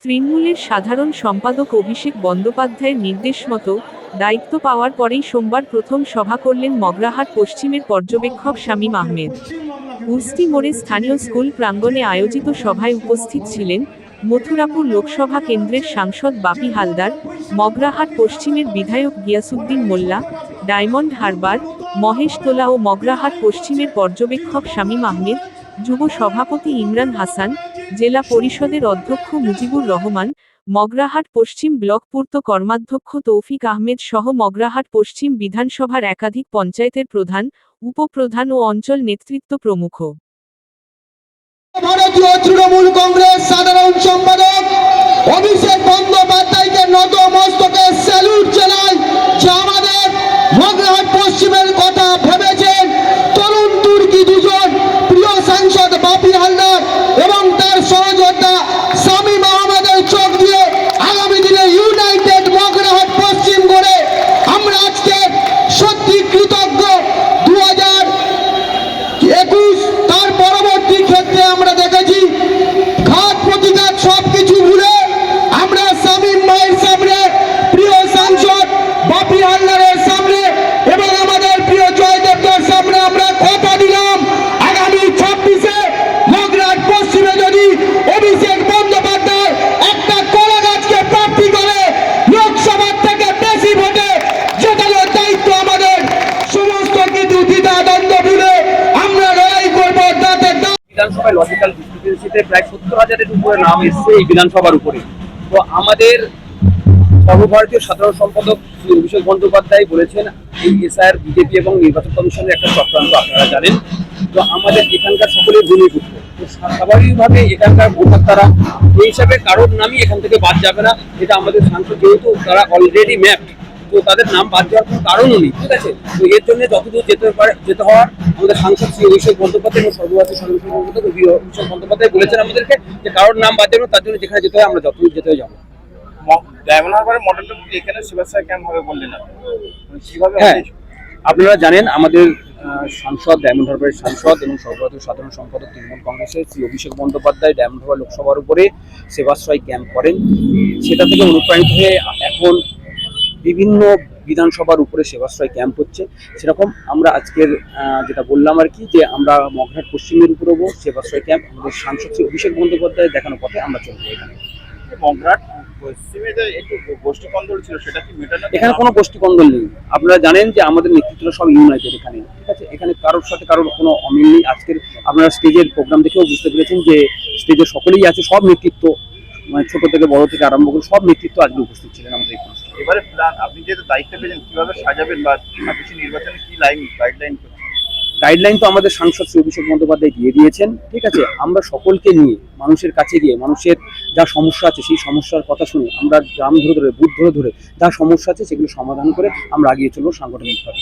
তৃণমূলের সাধারণ সম্পাদক অভিষেক বন্দ্যোপাধ্যায়ের নির্দেশ মতো দায়িত্ব পাওয়ার পরেই সোমবার প্রথম সভা করলেন মগরাহাট পশ্চিমের পর্যবেক্ষক শামীম আহমেদ। উস্তি মোড়ে স্থানীয় স্কুল প্রাঙ্গণে আয়োজিত সভায় উপস্থিত ছিলেন মথুরাপুর লোকসভা কেন্দ্রের সাংসদ বাপি হালদার, মগরাহাট পশ্চিমের বিধায়ক গিয়াসউদ্দিন মোল্লা, ডায়মন্ড হারবার, মহেশতলা ও মগরাহাট পশ্চিমের পর্যবেক্ষক শামীম আহমেদ, যুব সভাপতি ইমরান হাসান, জেলা পরিষদের অধ্যক্ষ মুজিবুর রহমান, মগরাহাট পশ্চিম ব্লক পূর্ত কর্মাধ্যক্ষ তৌফিক আহমেদ সহ মগরাহাট পশ্চিম বিধানসভার একাধিক পঞ্চায়েতের প্রধান, উপপ্রধান ও অঞ্চল নেতৃত্ব প্রমুখ। ভারতীয় তৃণমূল কংগ্রেস সাধারণ সম্পাদক অভিষেক বন্দ্যোপাধ্যায়কে নতমস্তকে স্যালুট জানাই, যে আমাদের মগরাহাট পশ্চিমের কথা ভেবেছেন। তরুণ তুর্কি দুজন প্রিয় সাংসদ বাপি হালদার এবং তার সহযোদ্ধা শামীম আহমেদের চোখ দিয়ে আগামী দিনে ইউনাইটেড মগরাহাট পশ্চিম করে আমরা আজকে সত্যি কৃতজ্ঞ। 2021 তার পরবর্তী ক্ষেত্রে আমরা দেখেছি ঘাত প্রতিঘাত সবকিছু ভুলে আমরা শামীম ভাইয়ের সামনে, প্রিয় সাংসদ বাপি হালদারের সামনে এবং আমাদের প্রিয় জয়দেবদার সামনে আমরা কথা দিলাম, আগামী 26-এ মগরাহাট পশ্চিমে যদি অভিষেক বন্দ্যোপাধ্যায় একটা কলা গাছকে প্রার্থী করে লোকসভা থেকে বেশি ভোটে জেতানোর দায়িত্ব আমাদের। সমস্ত কিছু দ্বিধা দ্বন্দ্ব ভুলে আমরা লড়াই করবো। বিধানসভায় লজিক্যাল ডিস্ট্রিবিউশনে প্রায় 70,000-এর উপরে নাম এসছে এই বিধানসভার উপরে। তো আমাদের সর্বভারতীয় সাধারণ সম্পাদক শ্রী অভিষেক বন্দ্যোপাধ্যায় বলেছেন এই এসআইআর বিজেপি এবং নির্বাচন কমিশনের একটা চক্রান্ত, আপনারা জানেন। তো আমাদের এখানকার সকলের ভূমিপুত্র, তো স্বাভাবিকভাবে এখানকার ভোটার তারা এই হিসাবে কারোর নামই এখান থেকে বাদ যাবে না। এটা আমাদের সাংসদ যেহেতু তারা অলরেডি ম্যাপ, তো তাদের নাম বাদ যাওয়ার কোনো কারণও নেই, ঠিক আছে। তো এর জন্য যতদূর যেতে হওয়ার আমাদের সাংসদ শ্রী অভিষেক বন্দ্যোপাধ্যায় এবং সর্বভারতীয় সাধারণ সম্পাদক অভিষেক বন্দ্যোপাধ্যায় বলেছেন আমাদেরকে যে কারোর নাম বাদ যাবে, তার জন্য যেখানে যেতে হয় আমরা যতদূর যেতে যাবো। ডায়মন্ড হারবারের মডেলটা এখানে শিবাশয় ক্যাম্প হবে বললেন কিভাবে? হ্যাঁ, আপনারা জানেন আমাদের সাংসদ, ডায়মন্ড হারবারের সাংসদ এবং সর্বভারতীয় সাধারণ সম্পাদক তৃণমূল কংগ্রেসের শ্রী অভিষেক বন্দ্যোপাধ্যায় ডায়মন্ড হারবার লোকসভার উপরে সেবাশ্রয় ক্যাম্প করেন। সেটা থেকে অনুপ্রাণিত হয়ে এখন বিভিন্ন বিধানসভার উপরে সেবাশ্রয় ক্যাম্প হচ্ছে। সেরকম আমরা আজকের যেটা বললাম আর কি, যে আমরা মগরাহাট পশ্চিমের উপরেও সেবাশ্রয় ক্যাম্প আমাদের সাংসদ শ্রী অভিষেক বন্দ্যোপাধ্যায় দেখানো পথে আমরা চলবো। এখানে মগরাহাট পশ্চিমে যে একটু গোষ্ঠী কন্দল ছিল সেটা কি মেটানো? এখানে কোনো গোষ্ঠী কন্দল নেই। আপনারা জানেন যে আমাদের নেতৃত্বটা সব ইউনাইটেড এখানে, ঠিক আছে। এখানে কারোর সাথে কারোর কোনো অমিল নেই। আজকের আপনারা স্টেজের প্রোগ্রাম দেখেও বুঝতে পেরেছেন যে স্টেজে সকলেই আছে, সব নেতৃত্ব, মানে ছোট থেকে বড় থেকে আরম্ভ করে সব নেতৃত্ব আজকে উপস্থিত ছিলেন আমাদের এই অনুষ্ঠানে। এবারে প্ল্যান, আপনি যেহেতু দায়িত্ব পেয়েছেন, কিভাবে সাজাবেন বা ছাব্বিশে নির্বাচনে কি গাইডলাইন তো আমাদের সাংসদ শ্রী অভিষেক বন্দ্যোপাধ্যায় দিয়ে দিয়েছেন, ঠিক আছে। আমরা সকলকে নিয়ে মানুষের কাছে গিয়ে মানুষের যা সমস্যা আছে সেই সমস্যার কথা শুনে আমরা গ্রাম ধরে ধরে বুথ ধরে ধরে যা সমস্যা আছে সেগুলো সমাধান করে আমরা এগিয়ে চলবো সাংগঠনিকভাবে।